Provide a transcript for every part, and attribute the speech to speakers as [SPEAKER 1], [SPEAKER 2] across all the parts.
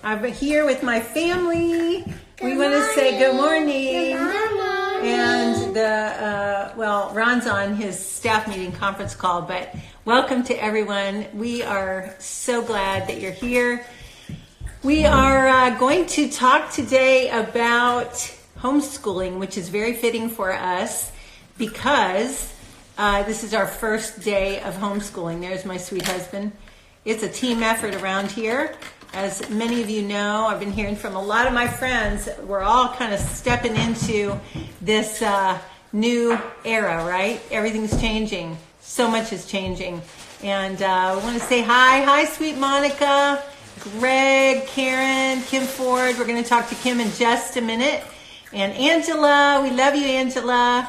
[SPEAKER 1] I'm here with my family. We want to say good morning.
[SPEAKER 2] Good morning.
[SPEAKER 1] And well, Ron's on his staff meeting conference call, but welcome to everyone. We are so glad that you're here. We are going to talk today about homeschooling, which is very fitting for us because this is our first day of homeschooling. There's my sweet husband. It's a team effort around here. As many of you know, I've been hearing from a lot of my friends. We're all kind of stepping into this new era, right? Everything's changing. So much is changing. And we want to say hi. Hi, sweet Monica, Greg, Karen, Kim Ford. We're going to talk to Kim in just a minute. And Angela, we love you, Angela.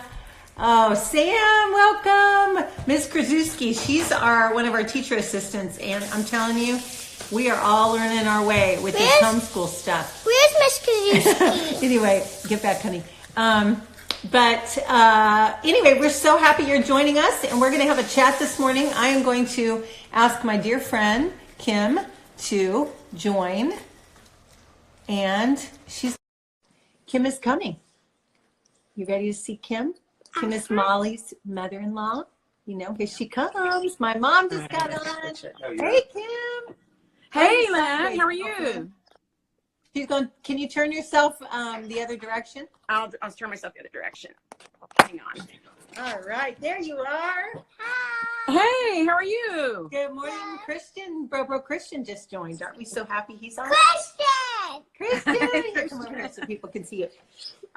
[SPEAKER 1] Oh, Sam, welcome. Ms. Krasuski, she's one of our teacher assistants. And I'm telling you, we are all learning our way with this homeschool stuff.
[SPEAKER 2] Where's Miss Krasuski?
[SPEAKER 1] Anyway, get back, honey. Anyway, we're so happy you're joining us, and we're going to have a chat this morning. I am going to ask my dear friend, Kim, to join. And Kim is coming. You ready to see Kim? Kim is Molly's mother-in-law. You know, here she comes. My mom just got on. Hey, Kim.
[SPEAKER 3] Hey, Matt. How are you?
[SPEAKER 1] She's going. Can you turn yourself the other direction?
[SPEAKER 3] I'll turn myself the other direction. Hang on.
[SPEAKER 1] All right, there you are.
[SPEAKER 3] Hey, how are you?
[SPEAKER 1] Good morning, Christian. Bro Christian just joined. Aren't we so happy he's on?
[SPEAKER 2] Christian!
[SPEAKER 1] Here, come over here so people can see you.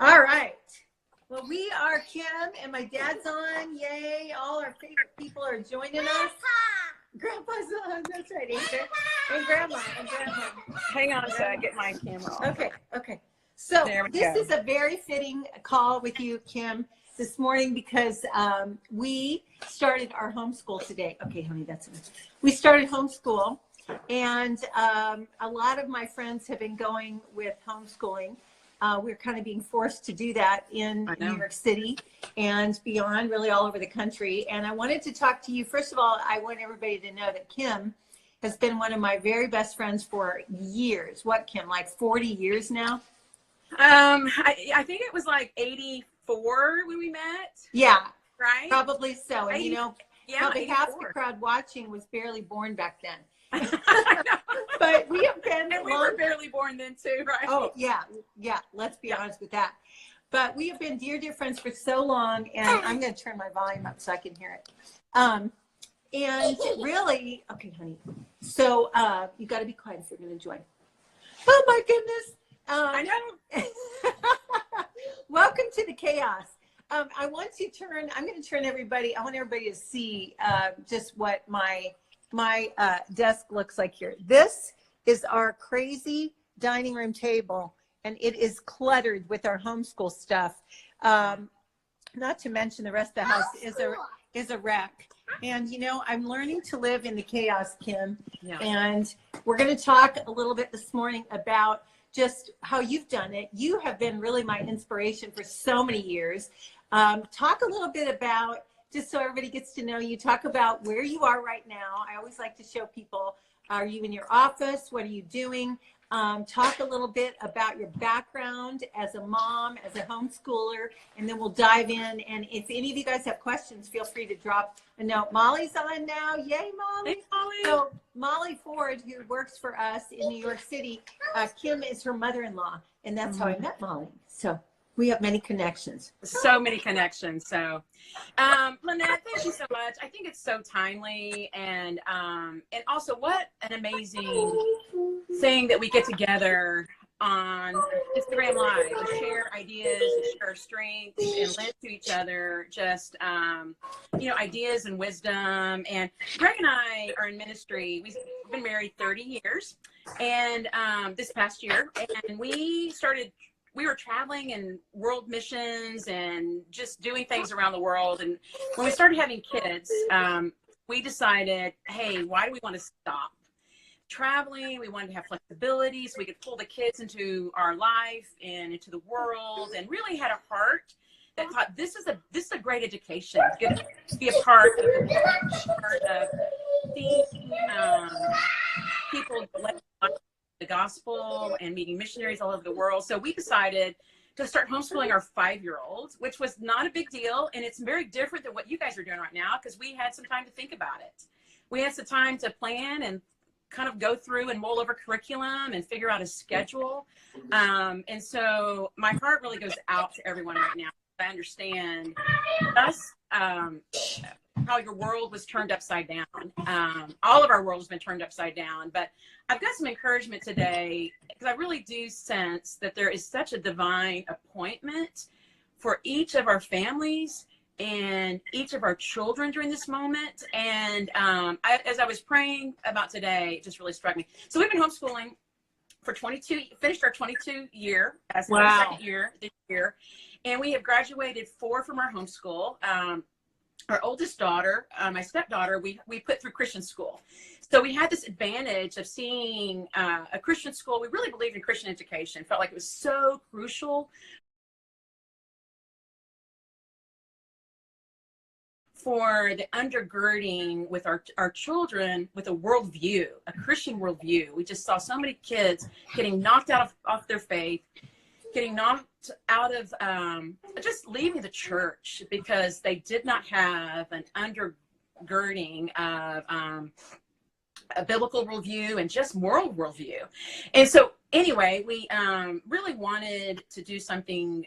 [SPEAKER 1] All right. Well, we are Kim, and my dad's on. Yay! All our favorite people are joining us. Grandpa's on. That's right, Asia. And Grandma.
[SPEAKER 3] Hang on so I get my camera off.
[SPEAKER 1] Okay. So this
[SPEAKER 3] go.
[SPEAKER 1] is a very fitting call with you, Kim, this morning because we started our homeschool today. Okay, honey, that's enough. We started homeschool, and a lot of my friends have been going with homeschooling. We're kind of being forced to do that in New York City and beyond, really all over the country. And I wanted to talk to you. First of all, I want everybody to know that Kim has been one of my very best friends for years. What, Kim, like 40 years now?
[SPEAKER 3] I think it was like 84 when we met.
[SPEAKER 1] Yeah.
[SPEAKER 3] Right?
[SPEAKER 1] Probably so. And, probably
[SPEAKER 3] 84.
[SPEAKER 1] half the crowd watching was barely born back then. But we have been
[SPEAKER 3] and we were barely born then too, right?
[SPEAKER 1] Oh yeah, let's be honest with that. But we have been dear friends for so long, and I'm going to turn my volume up so I can hear it. And really, okay, honey, so you got to be quiet if you're going to join. Oh my goodness.
[SPEAKER 3] I know.
[SPEAKER 1] Welcome to the chaos. I'm going to turn everybody, I want everybody to see just what my desk looks like here. This is our crazy dining room table, and it is cluttered with our homeschool stuff. Not to mention the rest of the house is a wreck. And I'm learning to live in the chaos, Kim.
[SPEAKER 3] Yeah.
[SPEAKER 1] And we're going to talk a little bit this morning about just how you've done it. You have been really my inspiration for so many years. Talk a little bit about, just so everybody gets to know you, talk about where you are right now. I always like to show people, are you in your office? What are you doing? Talk a little bit about your background as a mom, as a homeschooler, and then we'll dive in. And if any of you guys have questions, feel free to drop a note. Molly's on now. Yay, Molly.
[SPEAKER 3] Hey, Molly.
[SPEAKER 1] So Molly Ford, who works for us in New York City, Kim is her mother-in-law, and that's how I met Molly. So we have many connections.
[SPEAKER 3] So many connections. So, Lynette, thank you so much. I think it's so timely, and also what an amazing thing that we get together on Instagram Live and share ideas and share our strengths and lend to each other just ideas and wisdom. And Greg and I are in ministry. We've been married 30 years, and this past year, and we were traveling and world missions and just doing things around the world. And when we started having kids, we decided, hey, why do we want to stop traveling? We wanted to have flexibility so we could pull the kids into our life and into the world, and really had a heart that thought this is a great education. Get to be a part of seeing people the gospel and meeting missionaries all over the world. So we decided to start homeschooling our 5-year-old, which was not a big deal. And it's very different than what you guys are doing right now, because we had some time to think about it. We had some time to plan and kind of go through and mull over curriculum and figure out a schedule. And so my heart really goes out to everyone right now. I understand us, how your world was turned upside down. All of our world has been turned upside down, but I've got some encouragement today, because I really do sense that there is such a divine appointment for each of our families and each of our children during this moment. And as I was praying about today, it just really struck me. So we've been homeschooling for finished our 22 year, as the second year this year. And we have graduated 4 from our homeschool. Our oldest daughter, my stepdaughter, we put through Christian school. So we had this advantage of seeing a Christian school. We really believed in Christian education, felt like it was so crucial for the undergirding with our children with a worldview, a Christian worldview. We just saw so many kids getting knocked off their faith, getting knocked out of just leaving the church because they did not have an undergirding of a biblical worldview and just moral worldview. And so anyway, we really wanted to do something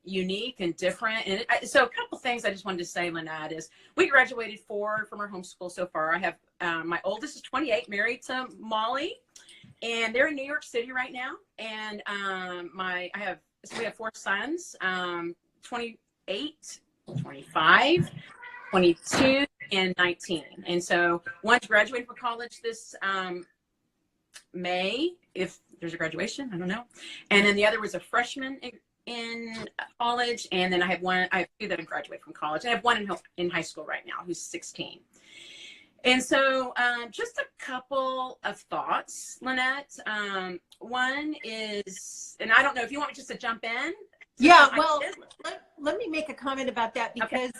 [SPEAKER 3] unique and different. And so a couple things I just wanted to say, Lynette, is we graduated 4 from our homeschool so far. I have my oldest is 28, married to Molly, and they're in New York City right now. And we have 4 sons, 28, 25, 22, and 19. And so one's graduating from college this May, if there's a graduation, I don't know. And then the other was a freshman in college. And then I have 2 that have graduated from college. I have one in high school right now who's 16. And so just a couple of thoughts, Lynette. One is, and I don't know if you want me just to jump in.
[SPEAKER 1] Yeah, well, let me make a comment about that, because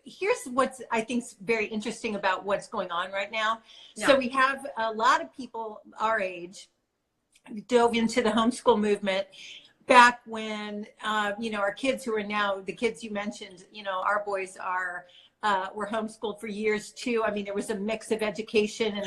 [SPEAKER 1] here's what's I think is very interesting about what's going on right now. Yeah. So we have a lot of people our age dove into the homeschool movement back when, our kids who are now the kids you mentioned, our boys were homeschooled for years too. I mean, there was a mix of education, and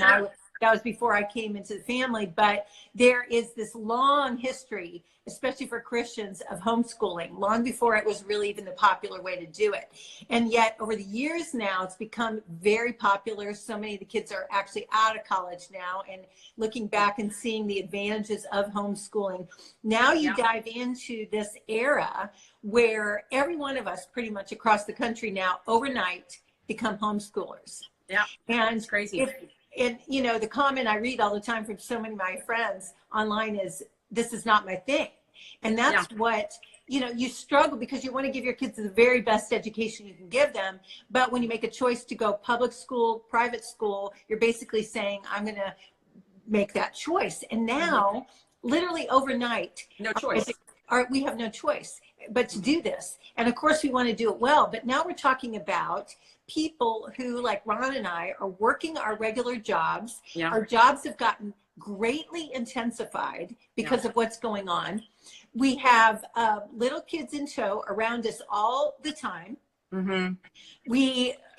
[SPEAKER 1] that was before I came into the family, but there is this long history, especially for Christians, of homeschooling, long before it was really even the popular way to do it. And yet over the years now, it's become very popular. So many of the kids are actually out of college now and looking back and seeing the advantages of homeschooling. Now you dive into this era where every one of us pretty much across the country now overnight become homeschoolers. Yeah, and it's crazy. And, the comment I read all the time from so many of my friends online is, this is not my thing. And that's what, you struggle because you want to give your kids the very best education you can give them. But when you make a choice to go public school, private school, you're basically saying, I'm going to make that choice. And now, literally overnight, no choice. We have no choice but to do this. And of course, we want to do it well. But now we're talking about people who, like Ron and I, are working our regular jobs. Yeah. Our jobs have gotten greatly intensified because of what's going on. We have little kids in tow around us all the time. Mm-hmm.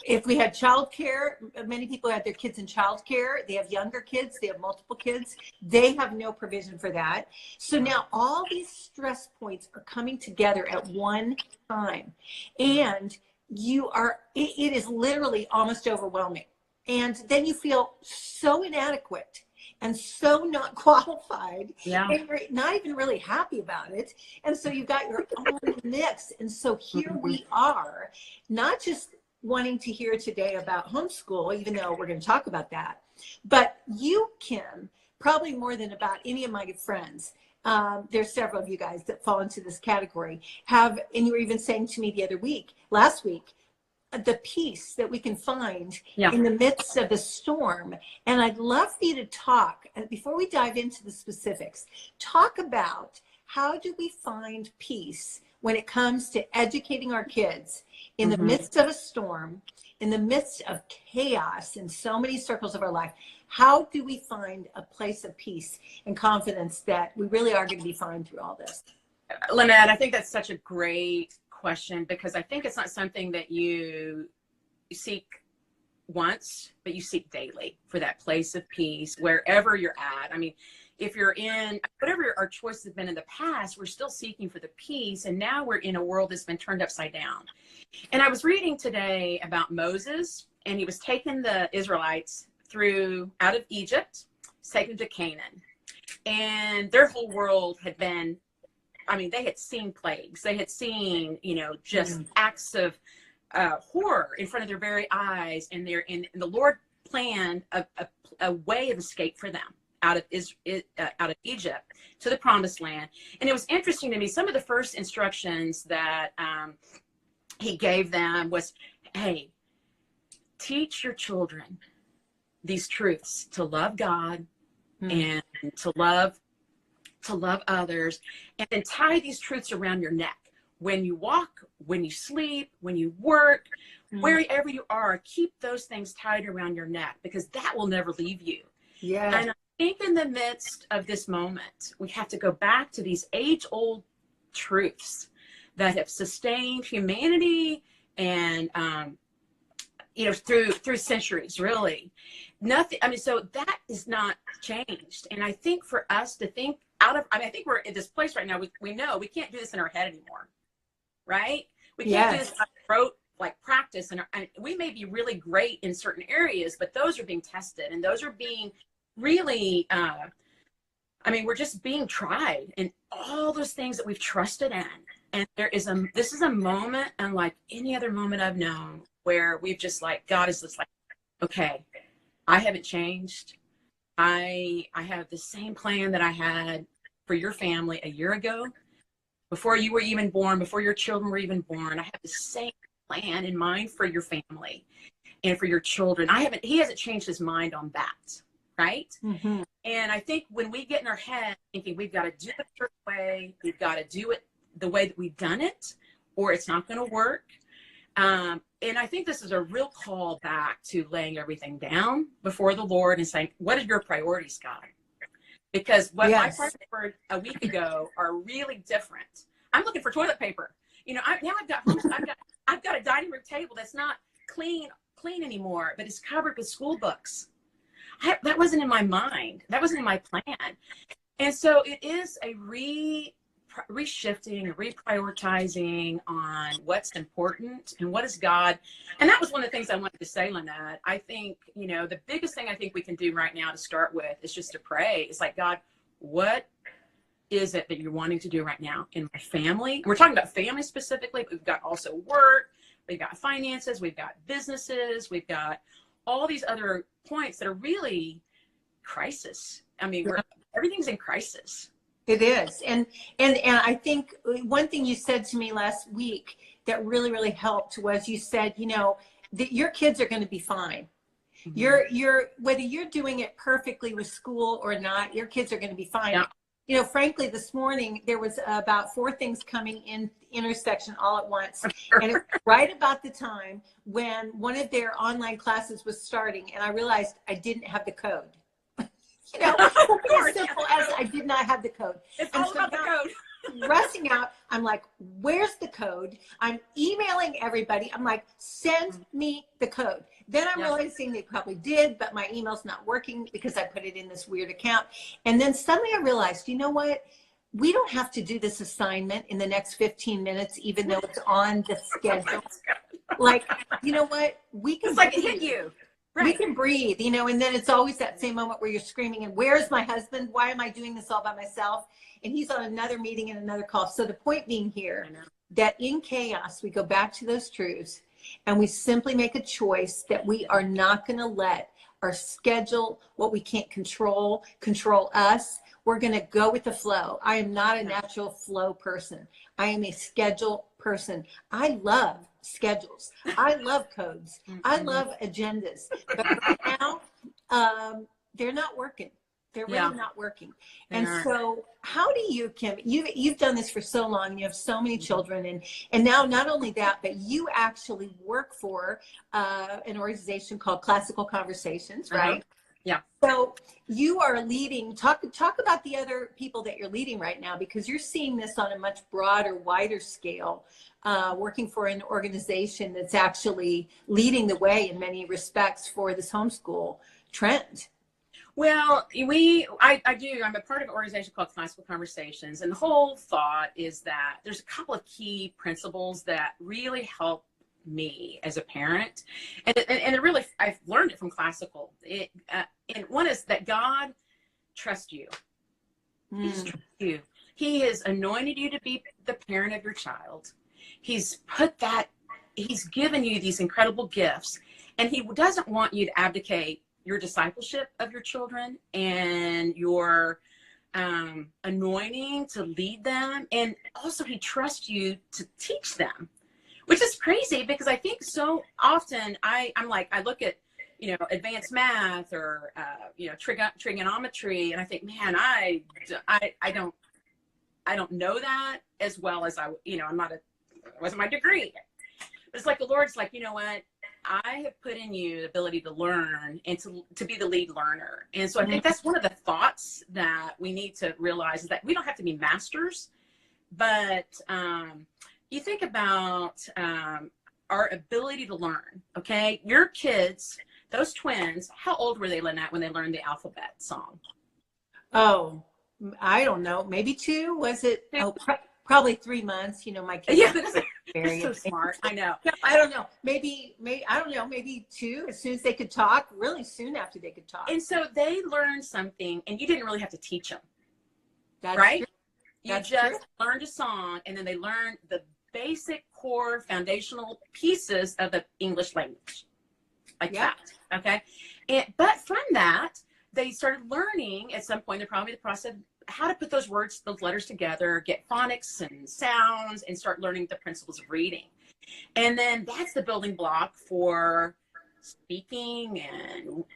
[SPEAKER 1] If we had childcare, many people had their kids in childcare. They have younger kids. They have multiple kids. They have no provision for that. So now all these stress points are coming together at one time. And it is literally almost overwhelming. And then you feel so inadequate and so not qualified, and you're not even really happy about it. And so you've got your own mix. And so here we are, not just wanting to hear today about homeschool, even though we're going to talk about that, but you, Kim, probably more than about any of my friends, there's several of you guys that fall into this category, and you were even saying to me last week, the peace that we can find in the midst of the storm. And I'd love for you to talk, before we dive into the specifics, talk about how do we find peace when it comes to educating our kids in the midst of a storm, in the midst of chaos in so many circles of our life. How do we find a place of peace and confidence that we really are going to be fine through all this?
[SPEAKER 3] Lynette, I think that's such a great question, because I think it's not something that you seek once, but you seek daily for that place of peace wherever you're at. I mean, if you're in whatever our choices have been in the past, we're still seeking for the peace. And now we're in a world that's been turned upside down. And I was reading today about Moses, and he was taking the Israelites out of Egypt, taken to Canaan. And their whole world had been, I mean, they had seen plagues. They had seen, just acts of horror in front of their very eyes. And the Lord planned a way of escape for them out of Egypt to the promised land. And it was interesting to me, some of the first instructions that he gave them was, hey, teach your children these truths, to love God and to love others, and then tie these truths around your neck. When you walk, when you sleep, when you work, wherever you are, keep those things tied around your neck, because that will never leave you.
[SPEAKER 1] Yeah.
[SPEAKER 3] And I think in the midst of this moment, we have to go back to these age-old truths that have sustained humanity and through centuries, really. Nothing. I mean, so that is not changed. And I think for us to think I think we're in this place right now. We know we can't do this in our head anymore, right? We can't do this by rote practice, and we may be really great in certain areas, but those are being tested, and those are being really. We're just being tried, and all those things that we've trusted in. And this is a moment, unlike any other moment I've known, where we've just God is just okay, I haven't changed. I have the same plan that I had for your family a year ago, before you were even born, before your children were even born. I have the same plan in mind for your family and for your children. He hasn't changed his mind on that, right? Mm-hmm. And I think when we get in our head thinking we've got to do it a certain way, we've got to do it the way that we've done it, or it's not going to work. And I think this is a real call back to laying everything down before the Lord and saying, what are your priorities, God? Because what my priorities were a week ago are really different. I'm looking for toilet paper. I've got a dining room table that's not clean anymore, but it's covered with school books. That wasn't in my mind. That wasn't in my plan. And so it is a reshifting, reprioritizing on what's important and what is God. And that was one of the things I wanted to say, Lynette. I think, the biggest thing I think we can do right now to start with is just to pray. It's God, what is it that you're wanting to do right now in my family? We're talking about family specifically, but we've got also work, we've got finances, we've got businesses, we've got all these other points that are really crisis. I mean, everything's in crisis.
[SPEAKER 1] It is. And I think one thing you said to me last week that really, really helped was you said, that your kids are going to be fine. Mm-hmm. Whether you're doing it perfectly with school or not, your kids are going to be fine. Yeah. Frankly, this morning, there was about 4 things coming in the intersection all at once. And it was right about the time when one of their online classes was starting. And I realized I didn't have the code. As simple as I did not have the code.
[SPEAKER 3] It's all about the code.
[SPEAKER 1] Rushing out, I'm like, where's the code? I'm emailing everybody. I'm like, send me the code. Then I'm realizing they probably did, but my email's not working because I put it in this weird account. And then suddenly I realized, you know what? We don't have to do this assignment in the next 15 minutes, even though it's on the schedule. You know what? We can
[SPEAKER 3] it hit you. Right.
[SPEAKER 1] We can breathe, and then it's always that same moment where you're screaming, and where's my husband? Why am I doing this all by myself? And he's on another meeting and another call. So the point being here, that in chaos, we go back to those truths and we simply make a choice that we are not going to let our schedule, what we can't control us. We're going to go with the flow. I am not a natural flow person. I am a schedule person. I love schedules. I love codes. I love agendas. But right now, they're not working. They're really not working. And so how do you, Kim, you've done this for so long, you have so many children, and now not only that, but you actually work for an organization called Classical Conversations, right?
[SPEAKER 3] Yeah.
[SPEAKER 1] So you are leading, talk about the other people that you're leading right now, because you're seeing this on a much broader, wider scale, working for an organization that's actually leading the way in many respects for this homeschool trend.
[SPEAKER 3] Well, I do. I'm a part of an organization called Classical Conversations. And the whole thought is that there's a couple of key principles that really help me as a parent. And it really, I've learned it from classical. And one is that God trusts you. He just trusts you. He has anointed you to be the parent of your child. He's given you these incredible gifts, and he doesn't want you to abdicate your discipleship of your children and your anointing to lead them. And also he trusts you to teach them, which is crazy, because I think so often I'm like, I look at, advanced math or, trigonometry, and I think, man, I don't know that as well as it wasn't my degree. But it's like the Lord's like, you know what? I have put in you the ability to learn and to be the lead learner. And so I think that's one of the thoughts that we need to realize, is that we don't have to be masters, but you think about our ability to learn, okay? Your kids, those twins, how old were they, Lynette, when they learned the alphabet song?
[SPEAKER 1] Oh, I don't know. Maybe 2. Was it? Oh, probably 3 months. My kids.
[SPEAKER 3] Yeah,
[SPEAKER 1] very
[SPEAKER 3] so smart. I know.
[SPEAKER 1] I don't know. Maybe I don't know. Maybe 2, as soon as they could talk. Really soon after they could talk.
[SPEAKER 3] And so they learned something, and you didn't really have to teach them.
[SPEAKER 1] That's
[SPEAKER 3] right?
[SPEAKER 1] True.
[SPEAKER 3] You
[SPEAKER 1] That's
[SPEAKER 3] just
[SPEAKER 1] true.
[SPEAKER 3] learned a song, and then they learned the basic core foundational pieces of the English language, like that. Okay. But from that, they started learning at some point. They're probably in the process of how to put those letters together, get phonics and sounds, and start learning the principles of reading. And then that's the building block for speaking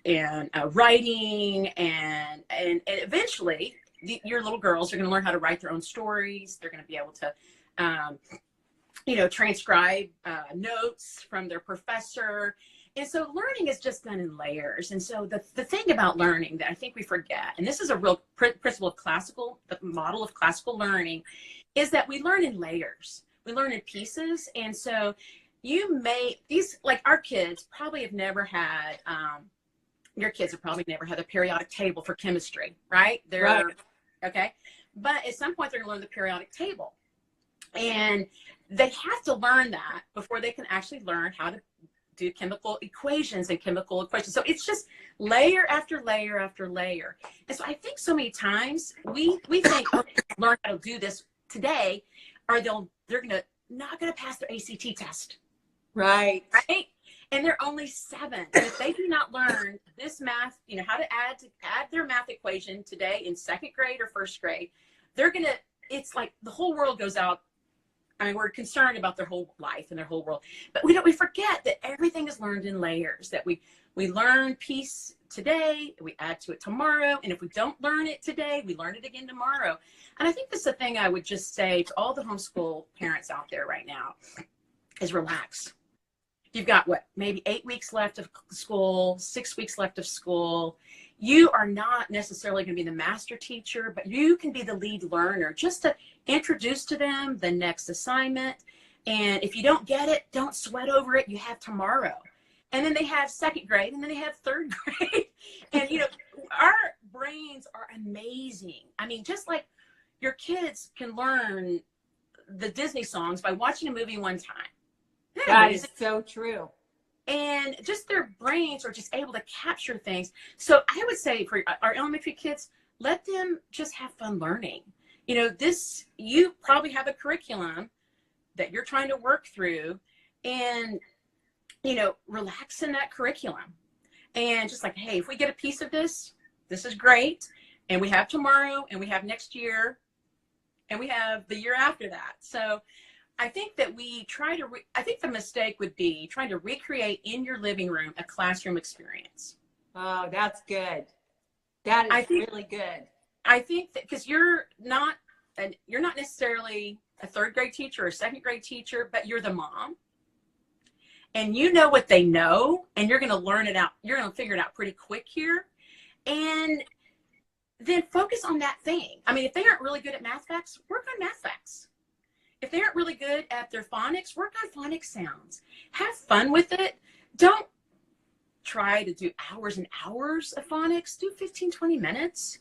[SPEAKER 3] and writing, and eventually your little girls are going to learn how to write their own stories. They're going to be able to, transcribe notes from their professor. And so learning is just done in layers. And so the thing about learning that I think we forget, and this is a real principle of the model of classical learning, is that we learn in layers. We learn in pieces. And so our kids probably have never had, your kids have probably never had a periodic table for chemistry, right?
[SPEAKER 1] Right.
[SPEAKER 3] Okay. But at some point they're going to learn the periodic table. And they have to learn that before they can actually learn how to do chemical equations and chemical equations. So it's just layer after layer after layer. And so I think so many times we think, oh, learn how to do this today, or they're not going to pass their ACT test.
[SPEAKER 1] Right.
[SPEAKER 3] Right. And they're only 7. And if they do not learn this math, how to add their math equation today in 2nd grade or 1st grade, it's like the whole world goes out. I mean, we're concerned about their whole life and their whole world, but we forget that everything is learned in layers, that we learn piece today, we add to it tomorrow. And if we don't learn it today, we learn it again tomorrow. And I think that's the thing I would just say to all the homeschool parents out there right now is relax. You've got maybe 8 weeks left of school, 6 weeks left of school. You are not necessarily going to be the master teacher, but you can be the lead learner, just to introduce to them the next assignment. And if you don't get it, don't sweat over it. You have tomorrow. And then they have 2nd grade, and then they have 3rd grade. And, our brains are amazing. I mean, just like your kids can learn the Disney songs by watching a movie one time.
[SPEAKER 1] That is so true.
[SPEAKER 3] And just their brains are just able to capture things. So I would say for our elementary kids, let them just have fun learning. You probably have a curriculum that you're trying to work through, and, relax in that curriculum. And just like, hey, if we get a piece of this is great. And we have tomorrow, and we have next year, and we have the year after that. So I think that I think the mistake would be trying to recreate in your living room a classroom experience.
[SPEAKER 1] Oh, that's good. That is really good.
[SPEAKER 3] I think that because you're not necessarily a 3rd grade teacher or a 2nd grade teacher, but you're the mom, and you know what they know, and you're going to learn it out. You're going to figure it out pretty quick here. And then focus on that thing. I mean, if they aren't really good at math facts, work on math facts. If they aren't really good at their phonics, work on phonics sounds. Have fun with it. Don't try to do hours and hours of phonics. Do 15, 20 minutes.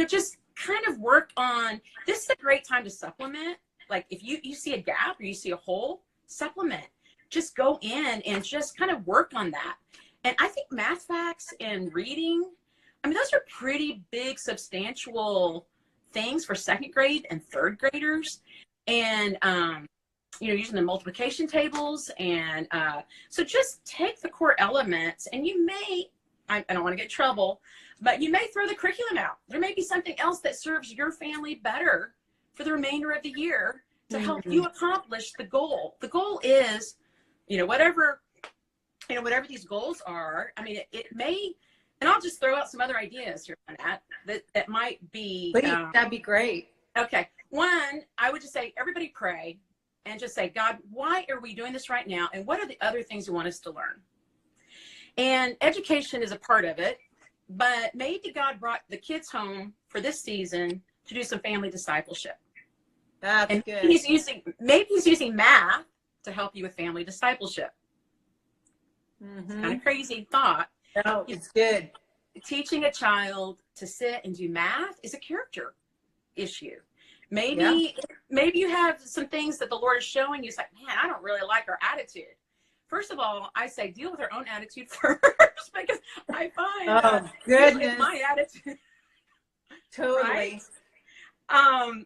[SPEAKER 3] Just kind of work on, this is a great time to supplement. Like if you see a gap or you see a hole, supplement. Just go in and just kind of work on that. And I think math facts and reading, I mean, those are pretty big, substantial things for second grade and third graders. And, using the multiplication tables. And so just take the core elements, and you may, I don't want to get in trouble, but you may throw the curriculum out. There may be something else that serves your family better for the remainder of the year to help you accomplish the goal. The goal is, whatever these goals are. I mean, it may, and I'll just throw out some other ideas here on that might be.
[SPEAKER 1] Please, that'd be great.
[SPEAKER 3] Okay. One, I would just say, everybody pray and just say, God, why are we doing this right now? And what are the other things you want us to learn? And education is a part of it, but maybe God brought the kids home for this season to do some family discipleship.
[SPEAKER 1] That's
[SPEAKER 3] and
[SPEAKER 1] good.
[SPEAKER 3] Maybe he's using math to help you with family discipleship. It's kind of crazy thought.
[SPEAKER 1] No, it's good.
[SPEAKER 3] Teaching a child to sit and do math is a character issue. Maybe you have some things that the Lord is showing you. It's like, man, I don't really like her attitude. First of all, I say deal with her own attitude first, because I find
[SPEAKER 1] goodness,
[SPEAKER 3] my attitude.
[SPEAKER 1] Totally.
[SPEAKER 3] Right? And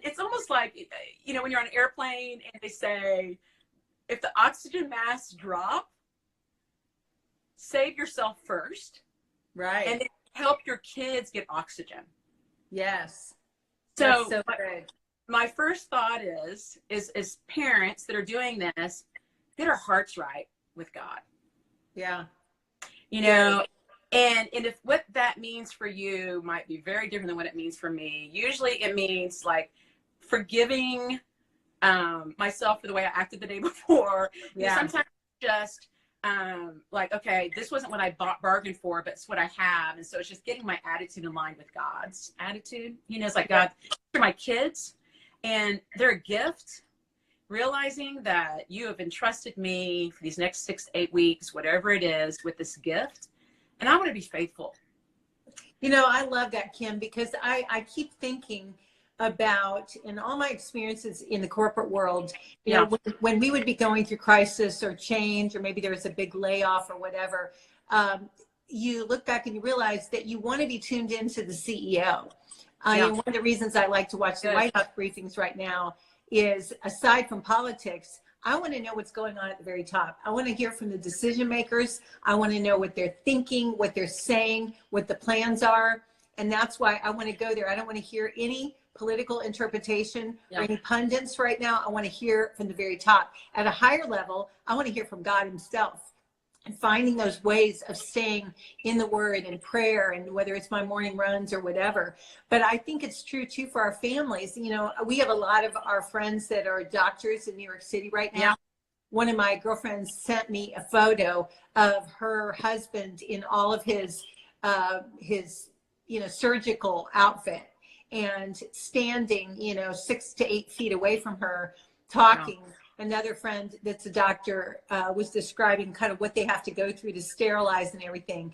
[SPEAKER 3] it's almost like, when you're on an airplane and they say, if the oxygen masks drop, save yourself first.
[SPEAKER 1] Right.
[SPEAKER 3] And then help your kids get oxygen.
[SPEAKER 1] Yes.
[SPEAKER 3] So,
[SPEAKER 1] good.
[SPEAKER 3] My first thought is parents that are doing this, get our hearts right with God.
[SPEAKER 1] Yeah.
[SPEAKER 3] And if what that means for you might be very different than what it means for me. Usually it means like forgiving myself for the way I acted the day before.
[SPEAKER 1] Yeah.
[SPEAKER 3] Sometimes just like, okay, this wasn't what I bargained for, but it's what I have. And so it's just getting my attitude in line with God's attitude. It's like, God, they're my kids and they're a gift. Realizing that you have entrusted me for these next 6 to 8 weeks, whatever it is, with this gift. And I want to be faithful.
[SPEAKER 1] I love that, Kim, because I keep thinking about, in all my experiences in the corporate world, when we would be going through crisis or change, or maybe there was a big layoff or whatever, you look back and you realize that you want to be tuned into the CEO. And one of the reasons I like to watch the White House briefings right now is, aside from politics, I want to know what's going on at the very top. I want to hear from the decision makers. I want to know what they're thinking, what they're saying, what the plans are. And that's why I want to go there. I don't want to hear any political interpretation or any pundits right now. I want to hear from the very top. At a higher level, I want to hear from God himself, and finding those ways of staying in the word and prayer, and whether it's my morning runs or whatever. But I think it's true too for our families. We have a lot of our friends that are doctors in New York City right now. One of my girlfriends sent me a photo of her husband in all of his surgical outfit, and standing 6 to 8 feet away from her talking. Another friend that's a doctor was describing kind of what they have to go through to sterilize and everything.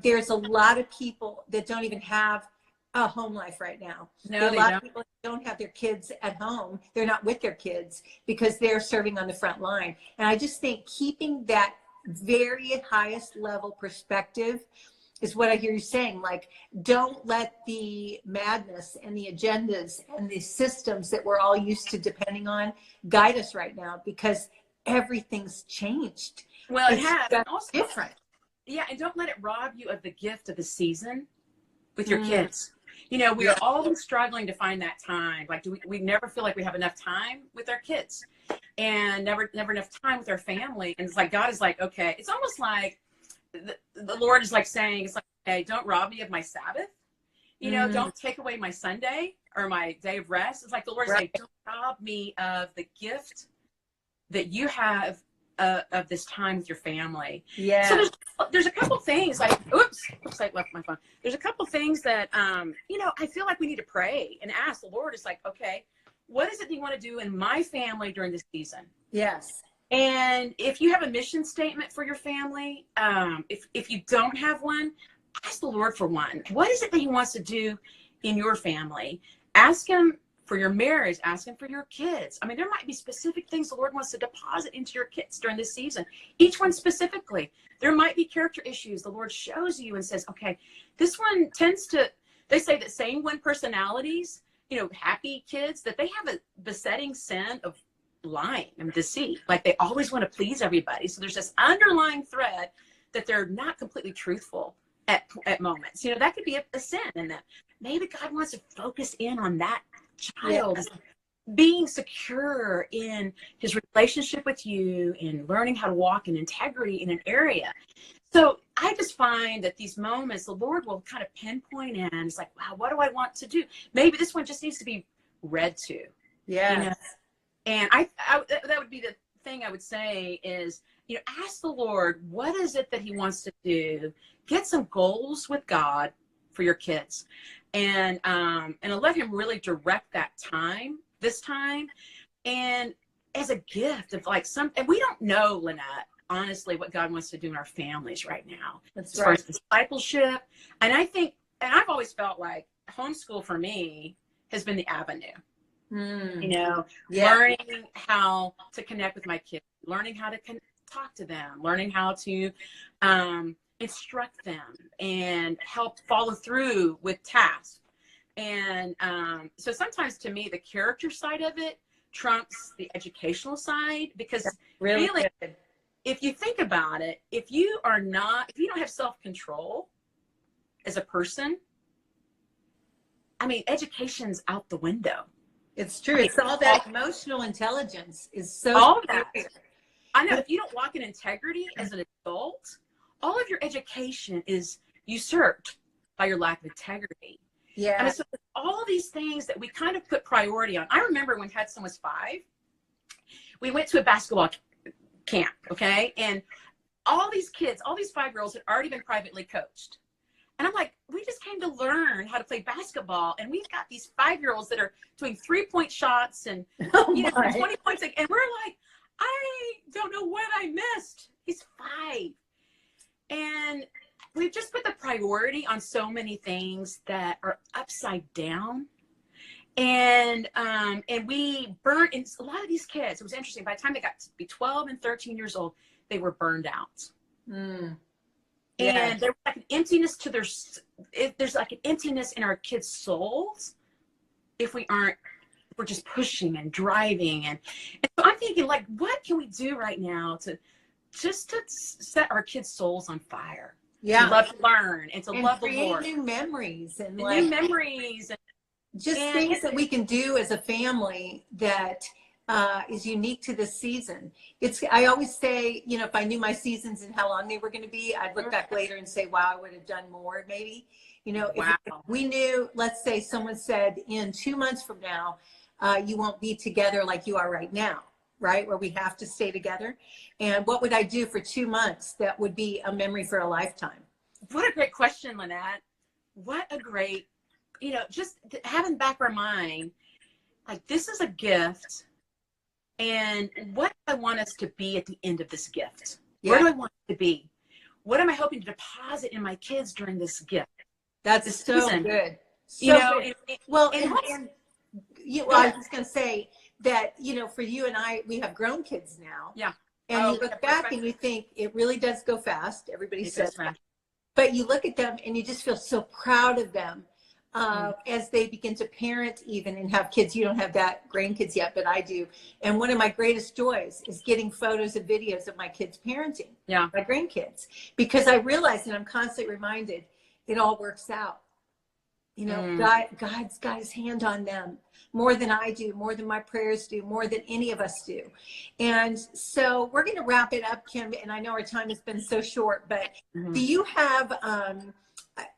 [SPEAKER 1] There's a lot of people that don't even have a home life right now.
[SPEAKER 3] No,
[SPEAKER 1] there are a lot of people that don't have their kids at home. They're not with their kids because they're serving on the front line. And I just think keeping that very highest level perspective is what I hear you saying. Like, don't let the madness and the agendas and the systems that we're all used to depending on guide us right now, because everything's changed.
[SPEAKER 3] Well, it has. And also
[SPEAKER 1] different.
[SPEAKER 3] Yeah, and don't let it rob you of the gift of the season with your kids. We are always struggling to find that time. Like, we never feel like we have enough time with our kids, and never enough time with our family. And it's like, God is like, okay, it's almost like the Lord is like saying, it's like, hey, don't rob me of my Sabbath. Don't take away my Sunday or my day of rest. It's like the Lord is like, don't rob me of the gift that you have of this time with your family.
[SPEAKER 1] Yeah.
[SPEAKER 3] So there's a couple things like, oops, I left my phone. There's a couple things that, I feel like we need to pray and ask the Lord. It's like, okay, what is it that you want to do in my family during this season?
[SPEAKER 1] Yes.
[SPEAKER 3] And if you have a mission statement for your family, if you don't have one, ask the Lord for one. What is it that he wants to do in your family? Ask him for your marriage, ask him for your kids. I mean, there might be specific things the Lord wants to deposit into your kids during this season, each one specifically. There might be character issues the Lord shows you and says, okay, this one tends to, they say that sanguine personalities, happy kids, that they have a besetting sin of lying and deceit. Like they always want to please everybody. So there's this underlying thread that they're not completely truthful at moments. That could be a sin, and that maybe God wants to focus in on that child being secure in his relationship with you and learning how to walk in integrity in an area. So I just find that these moments, the Lord will kind of pinpoint in. It's like, wow, what do I want to do? Maybe this one just needs to be read to.
[SPEAKER 1] Yeah.
[SPEAKER 3] And I that would be the thing I would say is, ask the Lord, what is it that he wants to do? Get some goals with God for your kids. And let him really direct that this time, and as a gift of and we don't know, Lynette, honestly, what God wants to do in our families right now.
[SPEAKER 1] That's
[SPEAKER 3] as far
[SPEAKER 1] right.
[SPEAKER 3] as discipleship. And I think, and I've always felt like homeschool for me has been the avenue. Learning how to connect with my kids, learning how to talk to them, learning how to instruct them and help follow through with tasks. And so sometimes to me, the character side of it trumps the educational side, because really if you think about it, if you don't have self-control as a person, I mean, education's out the window.
[SPEAKER 1] It's true. It's all that emotional intelligence is so
[SPEAKER 3] all that.
[SPEAKER 1] superior.
[SPEAKER 3] I know, if you don't walk in integrity as an adult, all of your education is usurped by your lack of integrity.
[SPEAKER 1] Yeah.
[SPEAKER 3] I mean, so all of these things that we kind of put priority on. I remember when Hudson was 5, we went to a basketball camp, okay? And all these kids, all these 5-year-olds had already been privately coached. And I'm like, we just came to learn how to play basketball. And we've got these 5-year-olds that are doing 3-point shots and 20 points. And we're like, I don't know what I missed. He's 5. And we've just put the priority on so many things that are upside down. And we burned, and a lot of these kids, it was interesting, by the time they got to be 12 and 13 years old, they were burned out. And there was like an emptiness to there's like an emptiness in our kids' souls if we're just pushing and driving. And so I'm thinking, like, what can we do right now to set our kids' souls on fire?
[SPEAKER 1] Yeah.
[SPEAKER 3] To love to learn and to love the Lord.
[SPEAKER 1] New memories and
[SPEAKER 3] new memories.
[SPEAKER 1] Just things that we can do as a family that is unique to this season. I always say, if I knew my seasons and how long they were going to be, I'd look back later and say, wow, I would have done more maybe. If we knew, let's say someone said in 2 months from now, you won't be together like you are right now, right? Where we have to stay together. And what would I do for 2 months that would be a memory for a lifetime?
[SPEAKER 3] What a great question, Lynette. What a great, just having back our mind, like, this is a gift. And what do I want us to be at the end of this gift? Yeah. Where do I want it to be? What am I hoping to deposit in my kids during this gift?
[SPEAKER 1] That's
[SPEAKER 3] this
[SPEAKER 1] so
[SPEAKER 3] season?
[SPEAKER 1] Good.
[SPEAKER 3] Good.
[SPEAKER 1] I was going to say that, for you and I, we have grown kids now.
[SPEAKER 3] Yeah.
[SPEAKER 1] And you look back and you think it really does go fast. Everybody says that. But you look at them and you just feel so proud of them as they begin to parent even and have kids. You don't have that grandkids yet, but I do. And one of my greatest joys is getting photos and videos of my kids parenting, my grandkids, because I realize, and I'm constantly reminded, it all works out. God's got his hand on them more than I do, more than my prayers do, more than any of us do. And so we're going to wrap it up, Kim. And I know our time has been so short, but do you have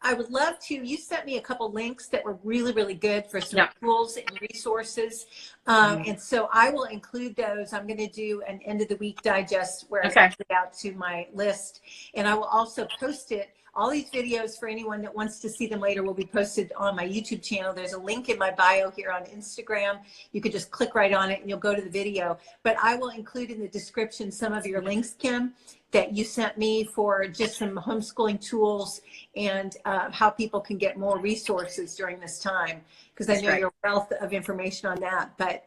[SPEAKER 1] I would love to, you sent me a couple links that were really, really good for some
[SPEAKER 3] Yeah.
[SPEAKER 1] tools and resources. And so I will include those. I'm going to do an end of the week digest where I put it out to my list. And I will also post it. All these videos, for anyone that wants to see them later, will be posted on my YouTube channel. There's a link in my bio here on Instagram. You could just click right on it and you'll go to the video. But I will include in the description some of your links, Kim, that you sent me for just some homeschooling tools and how people can get more resources during this time. Because I know you're a wealth of information on that. But,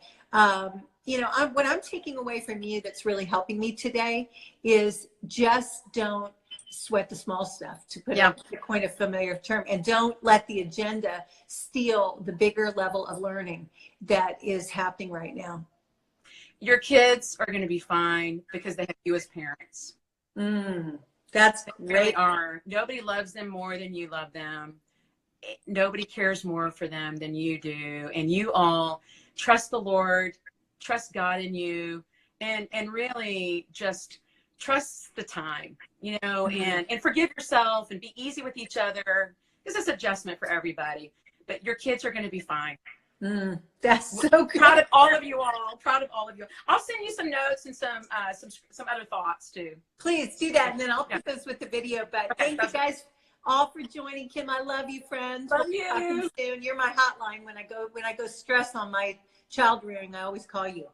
[SPEAKER 1] you know, what I'm taking away from you that's really helping me today is just don't sweat the small stuff, to put it to coin a familiar term, and don't let the agenda steal the bigger level of learning that is happening right now.
[SPEAKER 3] Your kids are going to be fine because they have you as parents.
[SPEAKER 1] That's
[SPEAKER 3] They
[SPEAKER 1] great.
[SPEAKER 3] are. Nobody loves them more than you love them. Nobody cares more for them than you do. And you all trust the Lord, trust God in you, and really just trust the time, you know, and forgive yourself and be easy with each other. This is adjustment for everybody, but your kids are going to be fine.
[SPEAKER 1] That's so good.
[SPEAKER 3] Proud of all of you all. Proud of all of you. I'll send you some notes and some other thoughts too.
[SPEAKER 1] Please do that, and then I'll put those with the video. But thank you guys all for joining. Kim, I love you, friends.
[SPEAKER 3] Love
[SPEAKER 1] We'll talk
[SPEAKER 3] you.
[SPEAKER 1] soon. You're my hotline when I go stress on my child rearing. I always call you.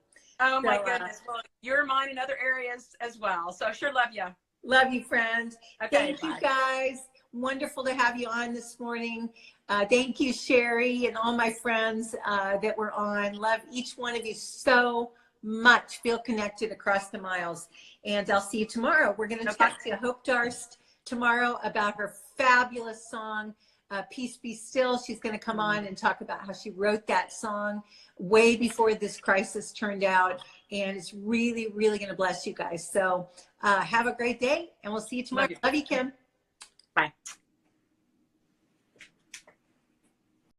[SPEAKER 3] Oh my goodness. Well, you're mine in other areas as well. So I sure love you.
[SPEAKER 1] Love you, friends.
[SPEAKER 3] Okay,
[SPEAKER 1] Thank you, guys. Wonderful to have you on this morning. Thank you, Sherry, and all my friends that were on. Love each one of you so much. Feel connected across the miles. And I'll see you tomorrow. We're going to talk to Hope Darst tomorrow about her fabulous song, Peace Be Still. She's going to come on and talk about how she wrote that song way before this crisis turned out. And it's really, really going to bless you guys. So have a great day, and we'll see you tomorrow. Love you, Kim.
[SPEAKER 3] Bye.